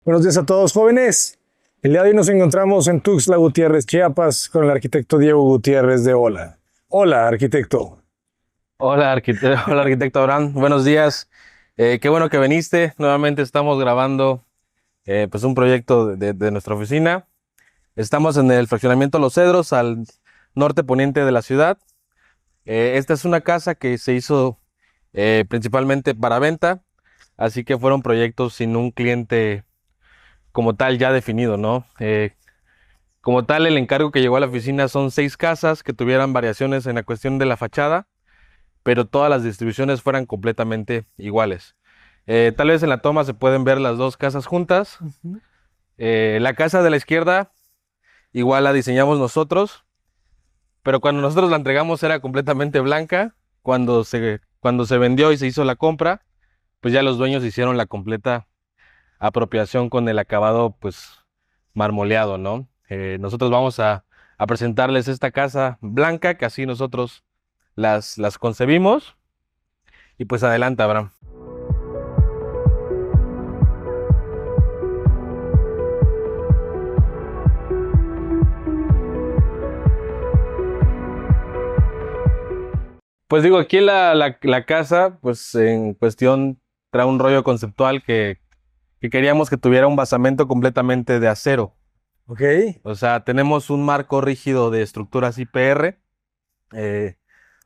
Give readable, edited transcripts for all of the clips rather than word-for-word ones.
Buenos días a todos, jóvenes. El día de hoy nos encontramos en Tuxtla Gutiérrez, Chiapas, con el arquitecto Diego Gutiérrez de Hola. Hola, arquitecto. Hola, arquitecto Abraham. Buenos días. Qué bueno que viniste. Nuevamente estamos grabando pues un proyecto de nuestra oficina. Estamos en el fraccionamiento Los Cedros, al norte poniente de la ciudad. Esta es una casa que se hizo principalmente para venta, así que fueron proyectos sin un cliente como tal ya definido, ¿no? Como tal, el encargo que llegó a la oficina son 6 casas que tuvieran variaciones en la cuestión de la fachada, pero todas las distribuciones fueran completamente iguales. Tal vez en la toma se pueden ver las dos casas juntas. La casa de la izquierda igual la diseñamos nosotros, pero cuando nosotros la entregamos era completamente blanca. Cuando se vendió y se hizo la compra, pues ya los dueños hicieron la completa apropiación con el acabado pues marmoleado, ¿no? Nosotros vamos a presentarles esta casa blanca, que así nosotros las concebimos. Y pues adelante, Abraham. Pues digo, aquí la casa, pues en cuestión trae un rollo conceptual que queríamos que tuviera un basamento completamente de acero. Ok. O sea, tenemos un marco rígido de estructuras IPR. eh,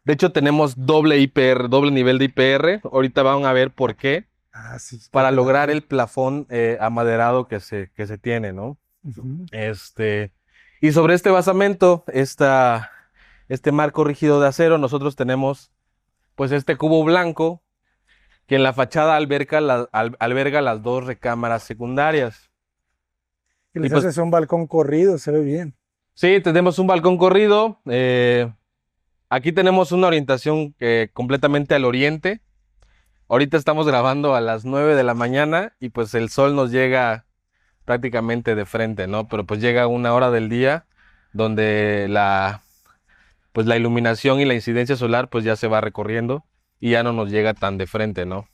de hecho, tenemos doble IPR, doble nivel de IPR. Ahorita van a ver por qué. Ah, sí, está Para lograr padre. el plafón amaderado que se tiene, ¿no? Ujú. Este, y sobre este basamento, este marco rígido de acero, nosotros tenemos pues este cubo blanco que en la fachada alberga las dos recámaras secundarias. Que Y les pues haces un balcón corrido, se ve bien. sí, tenemos un balcón corrido. Aquí tenemos una orientación completamente al oriente. Ahorita estamos grabando a las 9 de la mañana y pues el sol nos llega prácticamente de frente, ¿no? Pero pues llega una hora del día donde pues la iluminación y la incidencia solar pues ya se va recorriendo y ya no nos llega tan de frente, ¿no?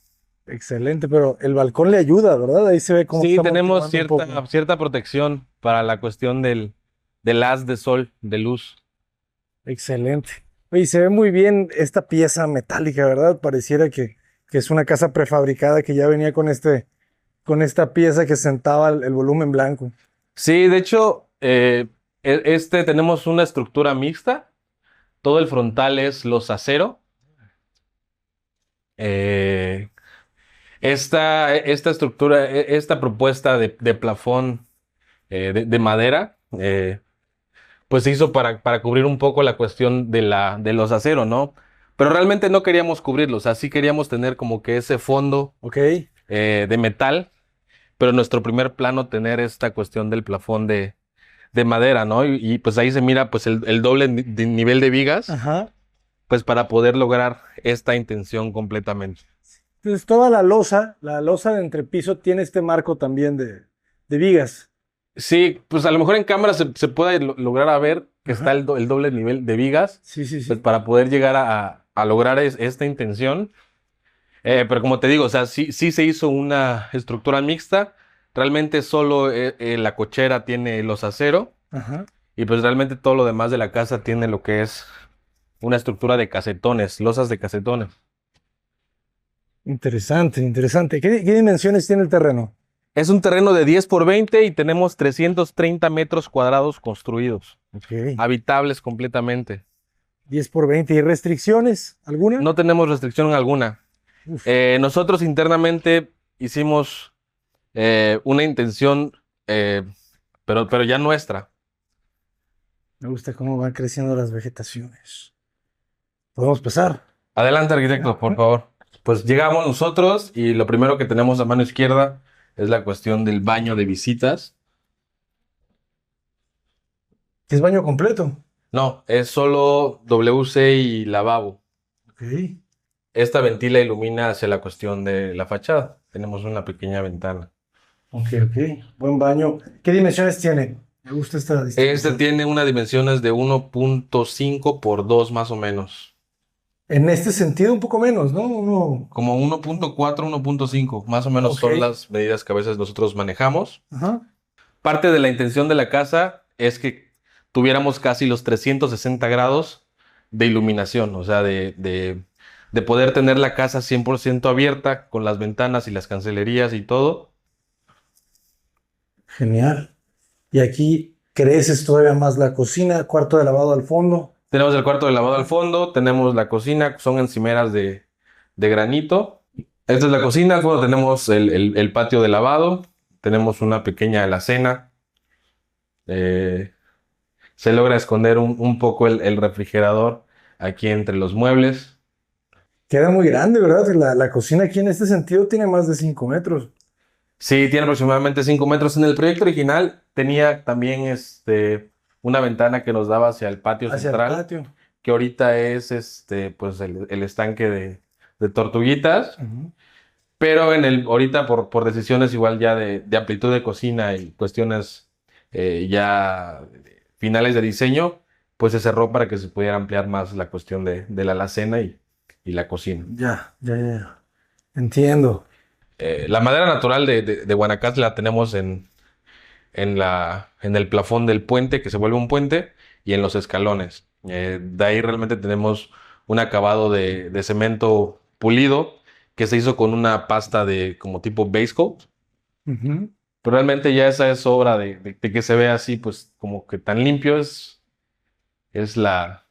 Excelente, pero el balcón le ayuda, ¿verdad? Ahí se ve cómo Sí, está tenemos amortiguando un cierta, poco. cierta protección para la cuestión del haz de sol, de luz. Excelente. Oye, se ve muy bien esta pieza metálica, ¿verdad? Pareciera que es una casa prefabricada que ya venía con esta pieza que sentaba el volumen blanco. Sí, de hecho, tenemos una estructura mixta. Todo el frontal es los acero. Eh, esta estructura, esta propuesta de plafón de madera, pues se hizo para cubrir un poco la cuestión de los aceros, ¿no? Pero realmente no queríamos cubrirlos, así queríamos tener como que ese fondo Ok. de metal, pero en nuestro primer plano tener esta cuestión del plafón de madera, ¿no? Y, pues ahí se mira pues el doble nivel de vigas, Ajá. pues para poder lograr esta intención completamente. Entonces toda la losa de entrepiso tiene este marco también de vigas. Sí, pues a lo mejor en cámara se puede lograr a ver que está Ajá. el doble nivel de vigas, Sí, sí, pues sí. para poder llegar a lograr esta intención. Pero como te digo, o sea, sí se hizo una estructura mixta. Realmente solo la cochera tiene los acero Ajá. y pues realmente todo lo demás de la casa tiene lo que es una estructura de casetones, losas de casetones. Interesante, interesante. ¿Qué dimensiones tiene el terreno? Es un terreno de 10 por 20 y tenemos 330 metros cuadrados construidos, Ok. habitables completamente. 10 por 20. ¿Y restricciones? ¿Alguna? No tenemos restricción alguna. Uf, Nosotros internamente hicimos una intención, pero ya nuestra. me gusta cómo van creciendo las vegetaciones. Podemos pasar. Adelante, arquitecto, por favor. Pues llegamos nosotros y lo primero que tenemos a mano izquierda es la cuestión del baño de visitas. Es baño completo. No, es solo WC y lavabo. Ok, Esta ventila ilumina hacia la cuestión de la fachada. Tenemos una pequeña ventana. ok. Buen baño. ¿Qué dimensiones tiene? Me gusta esta Este distribución. tiene unas dimensiones de 1.5 por 2 más o menos. En este sentido, un poco menos, ¿no? Como 1.4, 1.5, más o menos Ok. son las medidas que a veces nosotros manejamos. Ajá. Parte de la intención de la casa es que tuviéramos casi los 360 grados de iluminación, o sea, de poder tener la casa 100% abierta con las ventanas y las cancelerías y todo. Genial. Y aquí creces todavía más la cocina, cuarto de lavado al fondo. Tenemos el cuarto de lavado al fondo, tenemos la cocina, son encimeras de granito. Esta es la cocina, al fondo tenemos el patio de lavado, tenemos una pequeña alacena. Eh, Se logra esconder un poco el refrigerador aquí entre los muebles. Queda muy grande, ¿verdad? La cocina aquí en este sentido tiene más de 5 metros Sí, tiene aproximadamente 5 metros. En el proyecto original tenía también una ventana que nos daba hacia el patio hacia el central, patio. que ahorita es pues el estanque de tortuguitas. Ujú. Pero ahorita por decisiones igual ya de amplitud de cocina y cuestiones ya finales de diseño, pues se cerró para que se pudiera ampliar más la cuestión de la alacena y la cocina. Ya. Entiendo. La madera natural de Guanacaste la tenemos en el plafón del puente, que se vuelve un puente, y en los escalones. De ahí realmente tenemos un acabado de cemento pulido que se hizo con una pasta de como tipo base coat. Ujú. Pero realmente ya esa es obra de que se vea así, pues como que tan limpio es la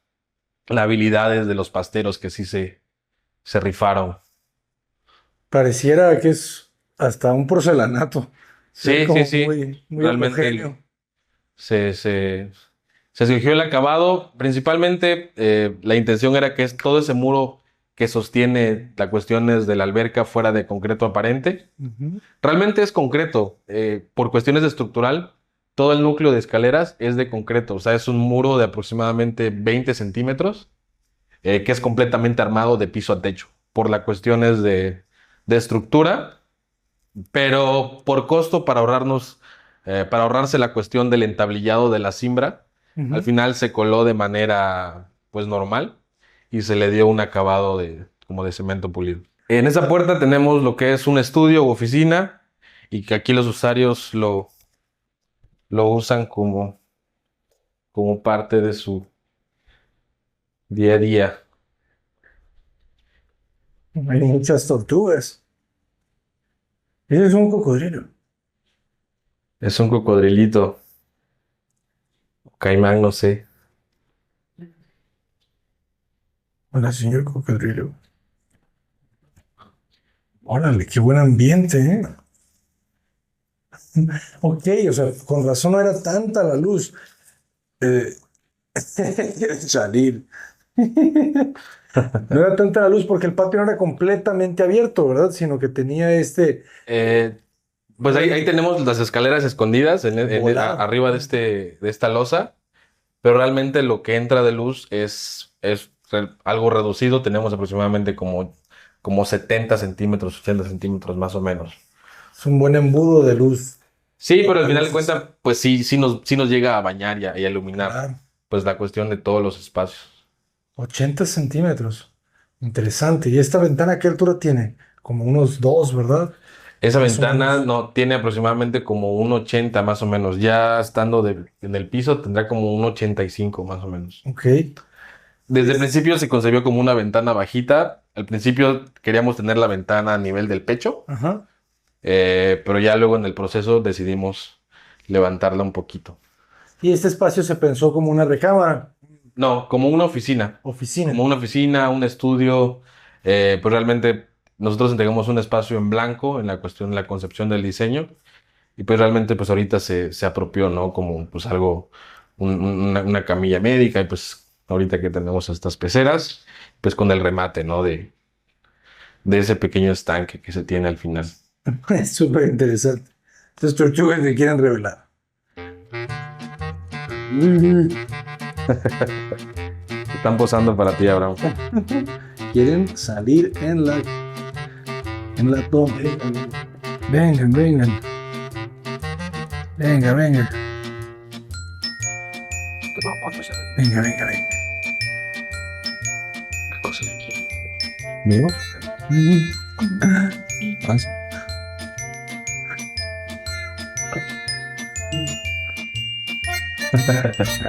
habilidad de los pasteros que sí se rifaron. Pareciera que es hasta un porcelanato. Se ve Sí, sí, como sí. muy Realmente homogéneo. se, se, se escogió el acabado. Principalmente la intención era que todo ese muro que sostiene las cuestiones de la alberca fuera de concreto aparente. Ujú. Realmente es concreto. Por cuestiones de estructural, todo el núcleo de escaleras es de concreto. O sea, es un muro de aproximadamente 20 centímetros que es completamente armado de piso a techo. Por las cuestiones de estructura, pero por costo para ahorrarse la cuestión del entablillado de la cimbra, al Ujú. final se coló de manera pues normal y se le dio un acabado como de cemento pulido. En esa puerta tenemos lo que es un estudio u oficina y que aquí los usuarios lo usan como parte de su día a día. Hay muchas tortugas. Ese es un cocodrilo. Es un cocodrilito, caimán, no sé. Hola, señor cocodrilo. Órale, qué buen ambiente, ¿eh? Ok, o sea, con razón no era tanta la luz. Eh, salir. No era tanta la luz porque el patio no era completamente abierto, ¿verdad? Sino que tenía este Eh, pues ahí tenemos las escaleras escondidas volado. arriba de esta losa, pero realmente lo que entra de luz es algo reducido. Tenemos aproximadamente como 70 centímetros, 80 centímetros más o menos. Es un buen embudo de luz. Sí, pero al A final de veces, cuentas, pues sí nos llega a bañar y a iluminar, claro, pues la cuestión de todos los espacios. 80 centímetros. Interesante. ¿Y esta ventana qué altura tiene? Como unos dos, ¿verdad? Esa Más o ventana menos. no tiene aproximadamente como un 80 más o menos. Ya estando en el piso tendrá como un 85 más o menos. Ok. Desde el principio se concebió como una ventana bajita. Al principio queríamos tener la ventana a nivel del pecho, Ajá. pero ya luego en el proceso decidimos levantarla un poquito. Y este espacio se pensó como una recámara, No, como una oficina. Como oficina. una oficina, un estudio. Pues realmente nosotros entregamos un espacio en blanco en la cuestión de la concepción del diseño. Y pues realmente pues ahorita se apropió, ¿no? Como pues algo, una camilla médica y pues ahorita que tenemos estas peceras, pues con el remate, ¿no? De ese pequeño estanque que se tiene al final. Es súper interesante. Estas tortugas que quieren revelar. Están posando para ti, Abraham. Quieren salir en la toma. Vengan, vengan. Venga, venga. Venga, venga, venga. ¿Mío? Ah, sí.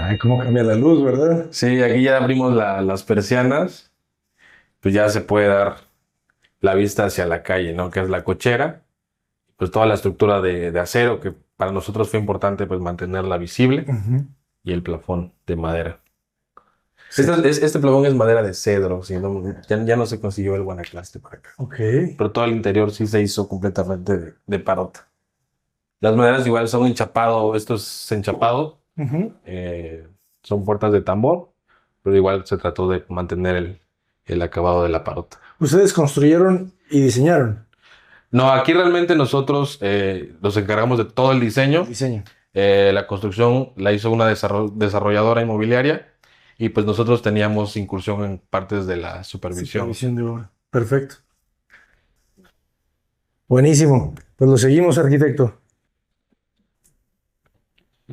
Ay, cómo cambia la luz, ¿verdad? Sí, aquí ya abrimos las persianas, pues ya se puede dar la vista hacia la calle, ¿no? Que es la cochera, pues toda la estructura de acero, que para nosotros fue importante pues mantenerla visible, Ujú. y el plafón de madera. Sí. Este plafón es madera de cedro, si no, ya no se consiguió el guanacaste para acá. Ok. Pero todo el interior sí se hizo completamente de parota. Las maderas igual son enchapado, esto es enchapado, Ujú. son puertas de tambor, pero igual se trató de mantener el acabado de la parota. Ustedes construyeron y diseñaron No, aquí realmente nosotros nos encargamos de todo el el diseño. diseño. La construcción la hizo una desarrolladora inmobiliaria y pues nosotros teníamos incursión en partes de la supervisión. Supervisión de obra. Perfecto. Buenísimo. Pues lo seguimos, arquitecto.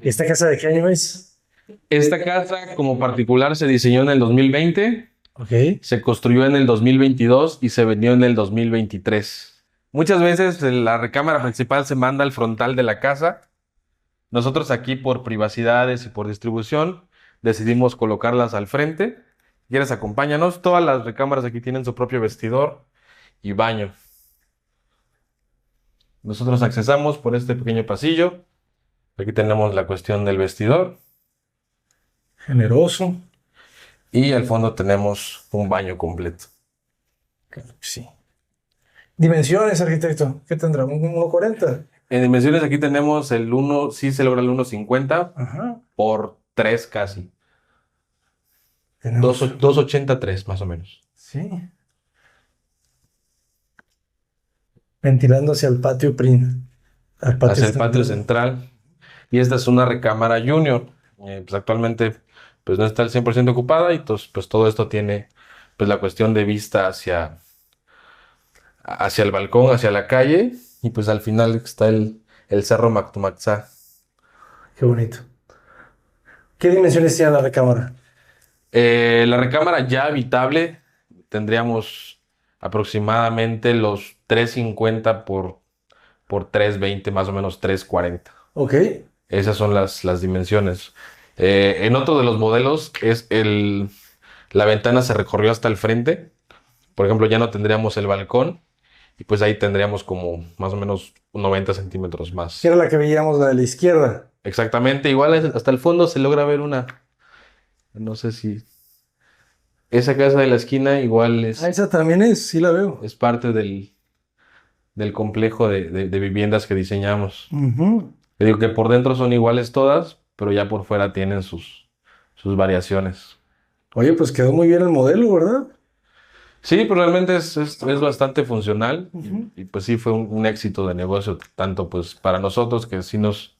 ¿Esta casa de qué año es? Esta casa como particular se diseñó en el 2020, Ok. se construyó en el 2022 y se vendió en el 2023. Muchas veces la recámara principal se manda al frontal de la casa. Nosotros aquí por privacidades y por distribución decidimos colocarlas al frente. Si quieres, acompáñanos. Todas las recámaras aquí tienen su propio vestidor y baño. Nosotros accesamos por este pequeño pasillo. Aquí tenemos la cuestión del vestidor Generoso. y al fondo tenemos un baño completo. Claro que sí. Dimensiones, arquitecto. ¿Qué tendrá? ¿Un 1,40? En dimensiones aquí tenemos el 1, sí se logra el 1,50 Ajá. por 3 casi. Tenemos. 2,83 más o menos. Sí. Ventilando hacia el patio al patio Hacia el patio exterior. central. Y esta es una recámara junior. Pues actualmente pues no está al 100% ocupada y entonces pues todo esto tiene pues la cuestión de vista hacia el balcón, hacia la calle y pues al final está el Cerro Mactumaxá. Qué bonito. ¿Qué dimensiones tiene la recámara? La recámara ya habitable tendríamos aproximadamente los 3,50 por 3,20, más o menos 3,40. Ok. Esas son las dimensiones. En otro de los modelos la ventana se recorrió hasta el frente. Por ejemplo, ya no tendríamos el balcón y pues ahí tendríamos como más o menos 90 centímetros Que más. era la que veíamos, la de la izquierda. Exactamente, igual hasta el fondo se logra ver no sé si esa casa de la esquina igual Ah, esa también es, sí la veo. es parte del complejo de viviendas que diseñamos. Ujú. Te digo que por dentro son iguales todas, pero ya por fuera tienen sus variaciones. Oye, pues quedó muy bien el modelo, ¿verdad? Sí, pues realmente es bastante funcional Ujú. y, pues sí fue un éxito de negocio, tanto pues para nosotros que sí nos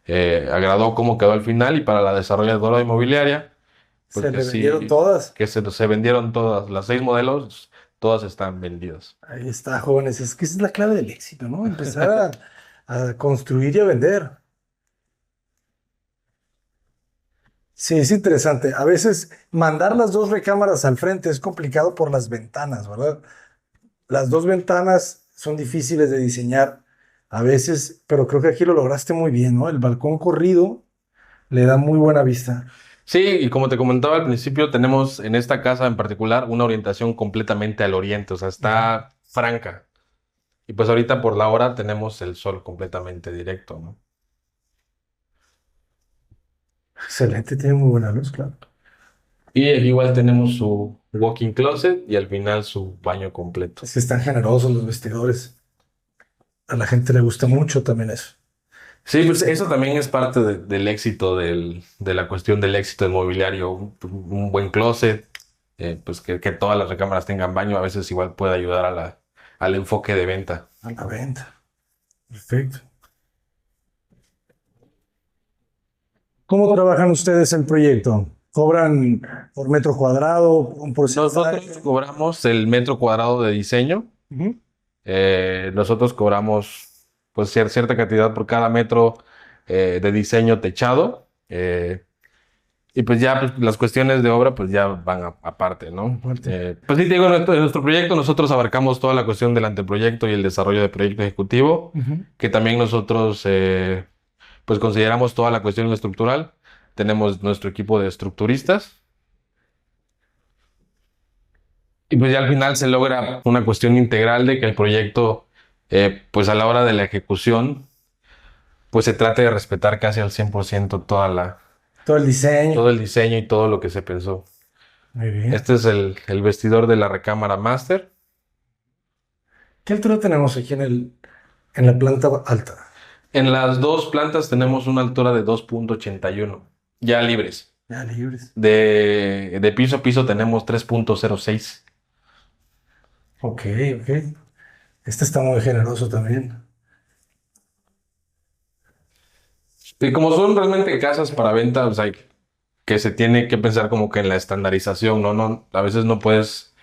agradó cómo quedó al final y para la desarrolladora inmobiliaria, Se porque le vendieron sí, todas. que se vendieron todas, las 6 modelos, todas están vendidas. Ahí está, jóvenes. Es que esa es la clave del éxito, ¿no? Empezar a construir y a vender. Sí, es interesante. A veces mandar las dos recámaras al frente es complicado por las ventanas, ¿verdad? Las dos ventanas son difíciles de diseñar a veces, pero creo que aquí lo lograste muy bien, ¿no? El balcón corrido le da muy buena vista. Sí, y como te comentaba al principio, tenemos en esta casa en particular una orientación completamente al oriente, o sea, está franca. Y pues ahorita por la hora tenemos el sol completamente directo, ¿no? Excelente, tiene muy buena luz, claro. Y igual tenemos su walk-in closet y al final su baño completo. Es que están generosos los vestidores. A la gente le gusta mucho también eso. Sí, pues eso también es parte del éxito de la cuestión del éxito inmobiliario. Un buen closet, pues que todas las recámaras tengan baño, a veces igual puede ayudar al enfoque de venta. A la venta. Perfecto. ¿Cómo trabajan ustedes el proyecto? ¿Cobran por metro cuadrado, por un porcentaje? Nosotros cobramos el metro cuadrado de diseño. Ujú. Nosotros cobramos pues cierta cantidad por cada metro de diseño techado. Y pues ya pues, las cuestiones de obra pues ya van aparte, ¿no? Aparte. Pues sí, te digo, en nuestro proyecto nosotros abarcamos toda la cuestión del anteproyecto y el desarrollo de proyecto ejecutivo, Ujú. que también nosotros pues consideramos toda la cuestión estructural. Tenemos nuestro equipo de estructuristas y pues ya al final se logra una cuestión integral de que el proyecto, pues a la hora de la ejecución, pues se trate de respetar casi al 100% Todo el diseño. todo el diseño y todo lo que se pensó. Muy bien. Este es el vestidor de la recámara máster. ¿Qué altura tenemos aquí en la planta alta? En las dos plantas tenemos una altura de 2.81, ya libres. Ya libres. De piso a piso tenemos 3.06. Ok, ok. Este está muy generoso también. Y como son realmente casas para venta, o sea, que se tiene que pensar como que en la estandarización, ¿no? A veces no puedes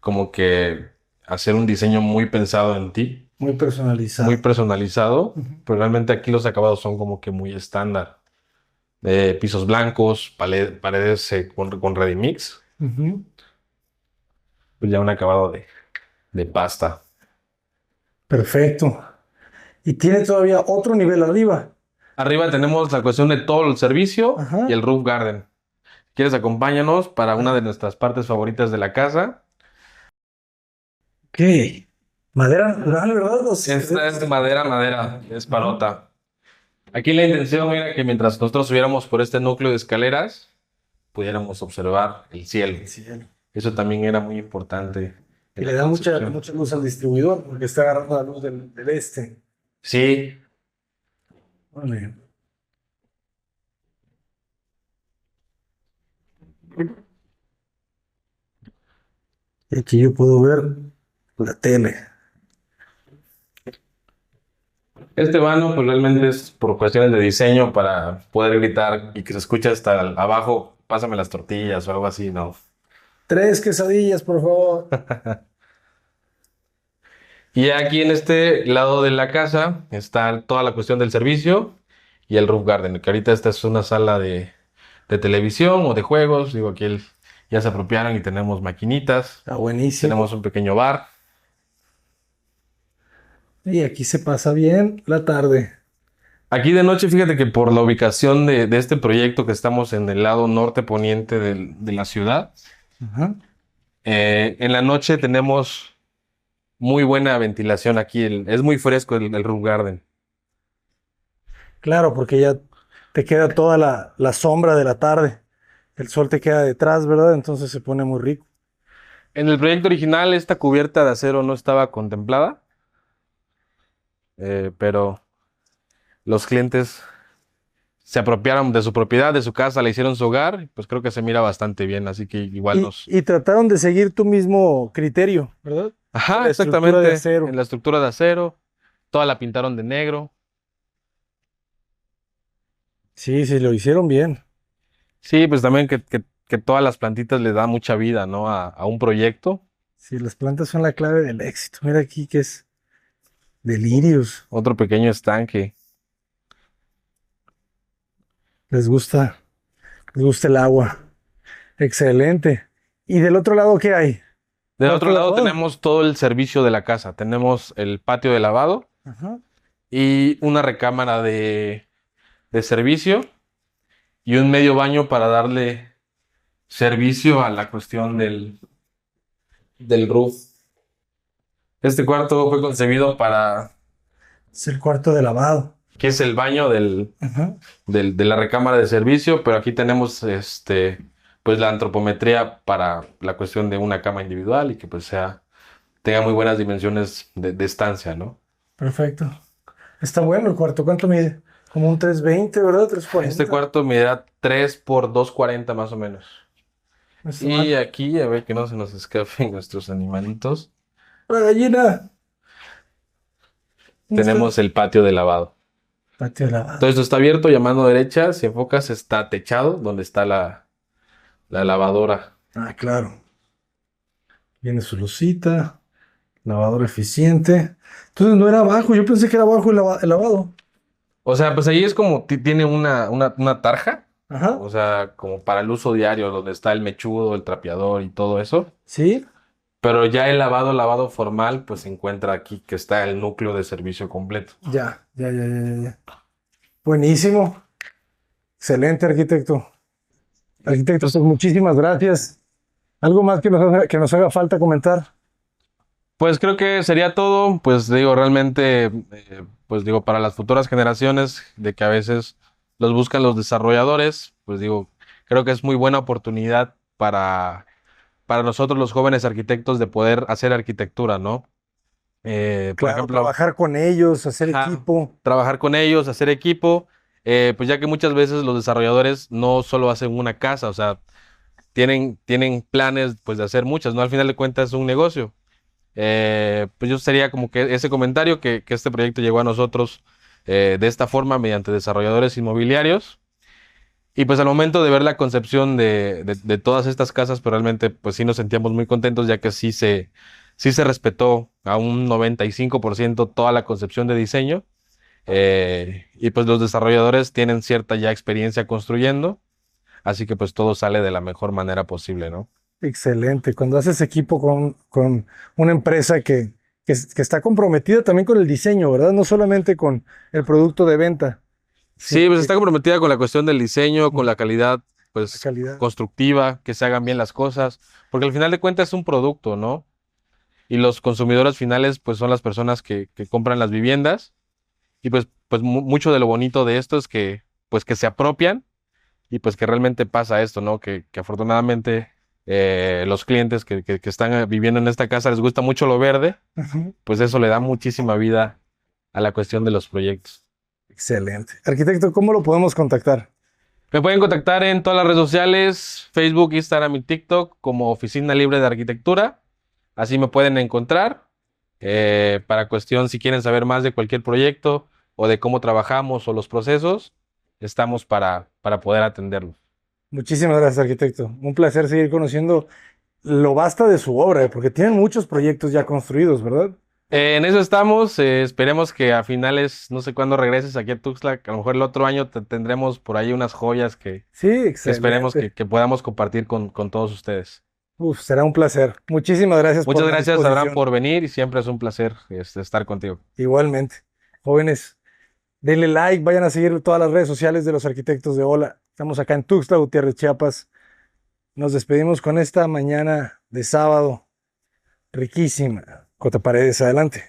como que hacer un diseño muy pensado en ti, Muy muy personalizado. personalizado, Ujú. pero realmente aquí los acabados son como que muy estándar. Pisos blancos, paredes con ready mix, Ujú. pues ya un acabado de pasta. Perfecto. Y tiene todavía otro nivel arriba. Arriba tenemos la cuestión de todo el servicio y Ajá. el roof garden. ¿Quieres acompáñanos para una de nuestras partes favoritas de la casa? Ok. Madera natural, ¿verdad? Esta es madera, es parota. Aquí la intención era que mientras nosotros subiéramos por este núcleo de escaleras, pudiéramos observar el cielo. Sí. Eso también era muy importante Y en le la da mucha, construcción. mucha luz al distribuidor porque está agarrando la luz del este. Sí, Vale. Y aquí yo puedo ver la tele. este vano pues realmente es por cuestiones de diseño para poder gritar y que se escuche hasta abajo, pásame las tortillas o algo así, ¿no? 3 quesadillas, por favor. Y aquí en este lado de la casa está toda la cuestión del servicio y el roof garden, que ahorita esta es una sala de televisión o de juegos. Digo, aquí ya se apropiaron y tenemos maquinitas, Está buenísimo. tenemos un pequeño bar. Y aquí se pasa bien la tarde. Aquí de noche, fíjate que por la ubicación de este proyecto que estamos en el lado norte poniente de la ciudad, Ajá. en la noche tenemos muy buena ventilación aquí. Es muy fresco el roof garden. Claro, porque ya te queda toda la sombra de la tarde. El sol te queda detrás, ¿verdad? Entonces se pone muy rico. En el proyecto original, esta cubierta de acero no estaba contemplada, pero los clientes se apropiaron de su propiedad, de su casa, la hicieron su hogar, y pues creo que se mira bastante bien, así que igual nos... Y trataron de seguir tu mismo criterio, ¿verdad? De Ajá, la estructura de exactamente, en acero. la estructura de acero, toda la pintaron de negro. Sí, sí, lo hicieron bien. Sí, pues también que todas las plantitas le da mucha vida, ¿no? A un proyecto. Sí, las plantas son la clave del éxito. Mira aquí que es delirios. Otro pequeño estanque. Les gusta, les gusta el agua. Excelente. ¿Y del otro lado qué hay? Del ¿Cuarto otro de lado lavado? tenemos todo el servicio de la casa. Tenemos el patio de lavado Ajá. y una recámara de servicio y un medio baño para darle servicio a la cuestión del roof. Este cuarto fue concebido para Es el cuarto de lavado. que es el baño Ajá. de la recámara de servicio, pero aquí tenemos pues la antropometría para la cuestión de una cama individual y que pues tenga muy buenas dimensiones de estancia, ¿no? Perfecto. Está bueno el cuarto. ¿Cuánto mide? Como un 320, ¿verdad? Tres Este cuarenta. cuarto medirá 3 por 2.40 más o menos. No está Y mal. aquí, a ver que no se nos escapen nuestros animalitos, La gallina. ¿Dónde está? tenemos el patio de lavado. Patio de Todo lavado. esto está abierto y a mano derecha, si enfocas, está techado, donde está la lavadora. Ah, claro. Viene su lucita. Lavador eficiente. Entonces no era abajo. Yo pensé que era abajo el lavado. O sea, pues ahí es como tiene una tarja. Ajá. o sea, como para el uso diario, donde está el mechudo, el trapeador y todo eso. Sí. Pero ya el lavado formal, pues se encuentra aquí, que está el núcleo de servicio completo. Ya, ya, ya, ya, ya, ya. Buenísimo. Excelente, arquitecto. Arquitecto, pues muchísimas gracias. ¿Algo más que nos haga falta comentar? Pues creo que sería todo, pues digo, realmente, pues digo, para las futuras generaciones, de que a veces los buscan los desarrolladores, pues digo, creo que es muy buena oportunidad para nosotros los jóvenes arquitectos de poder hacer arquitectura, ¿no? Por Claro, ejemplo, trabajar con ellos, hacer ajá, equipo. trabajar con ellos, hacer equipo, pues ya que muchas veces los desarrolladores no solo hacen una casa, o sea, tienen planes pues de hacer muchas, ¿no? Al final de cuentas es un negocio. Pues yo sería como que ese comentario que este proyecto llegó a nosotros de esta forma mediante desarrolladores inmobiliarios. Y pues al momento de ver la concepción de todas estas casas, pues realmente pues sí nos sentíamos muy contentos ya que sí se respetó a un 95% toda la concepción de diseño. Y pues los desarrolladores tienen cierta ya experiencia construyendo, así que pues todo sale de la mejor manera posible, ¿no? Excelente. Cuando haces equipo con una empresa que está comprometida también con el diseño, ¿verdad? No solamente con el producto de venta, Sí, sino pues que está comprometida con la cuestión del diseño, mm, con la calidad, la pues calidad. constructiva, que se hagan bien las cosas, porque al final de cuentas es un producto, ¿no? Y los consumidores finales, pues son las personas que compran las viviendas y pues mucho de lo bonito de esto es que, pues que se apropian y pues que realmente pasa esto, ¿no? Que afortunadamente los clientes que están viviendo en esta casa les gusta mucho lo verde, Ujú. pues eso le da muchísima vida a la cuestión de los proyectos. Excelente. Arquitecto, ¿cómo lo podemos contactar? Me pueden contactar en todas las redes sociales, Facebook, Instagram y TikTok como Oficina Libre de Arquitectura. Así me pueden encontrar. Para cuestión, si quieren saber más de cualquier proyecto o de cómo trabajamos o los procesos, estamos para poder atenderlos. Muchísimas gracias, arquitecto. Un placer seguir conociendo lo basta de su obra, porque tienen muchos proyectos ya construidos, ¿verdad? En eso estamos. Esperemos que a finales, no sé cuándo regreses aquí a Tuxtla, que a lo mejor el otro año tendremos por ahí unas joyas Sí, que esperemos excelente. que podamos compartir con todos ustedes. Uf, será un placer. Muchísimas gracias por Muchas la gracias, Abraham, disposición. por venir y siempre es un placer estar contigo. Igualmente. Jóvenes, denle like, vayan a seguir todas las redes sociales de los arquitectos de Ola. Estamos acá en Tuxtla Gutiérrez, Chiapas. Nos despedimos con esta mañana de sábado riquísima. Cota Paredes, adelante.